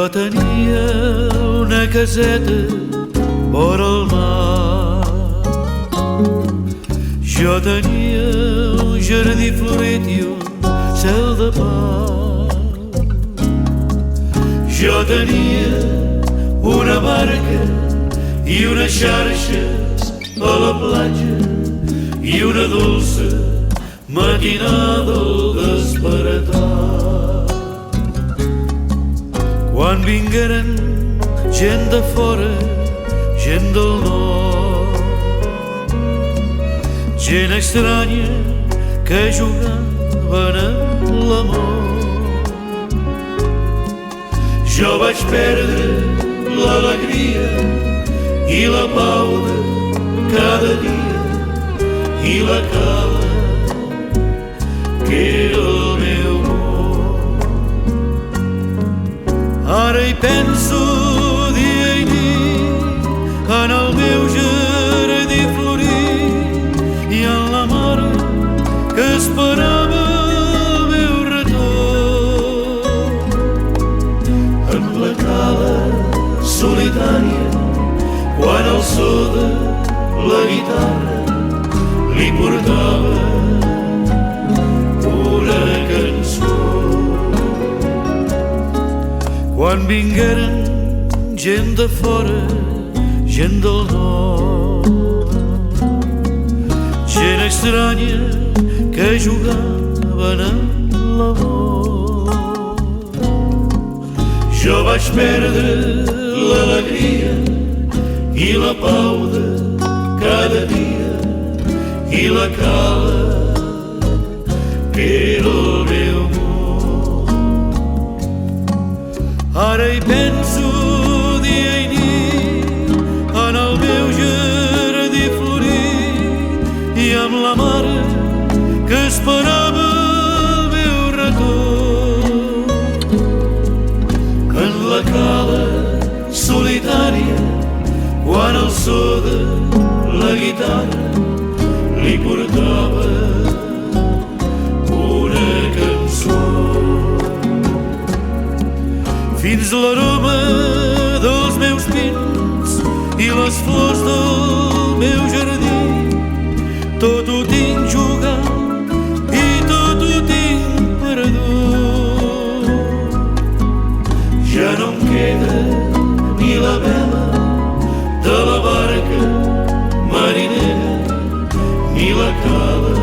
Jo tenia una caseta vora el mar. Jo tenia un jardí florit i un cel de pau. Jo tenia una barca i unes xarxes a la platja i una dolça matinada al despertar. Quan vingueren gent de fora, gent del nord, gent estranya que jugaven amb l'amor, jo vaig perdre l'alegria i la pau de cada dia i la cala que era el meu món. Ara hi penso dia i nit en el meu jardí florit i en la mare que esperava el meu retorn. En la cala solitària quan el so de la guitarra li portava una cançó. Quan vingueren gent de fora, gent del nord, gent estranya que jugaven amb l'amor, jo vaig perdre l'alegria i la pau de cada dia i la cala que era el meu món. Ara hi penso dia i nit en el meu jardí florit i amb la mare que esperava el meu retorn. En la cala solitària quan el so de la guitarra li portava una cançó. Fins l'aroma dels meus pins i les flors del meu jardí, tot ho tinc jugat i tot ho tinc perdut. Ja no em queda ni la vela de la barca marinera ni la cala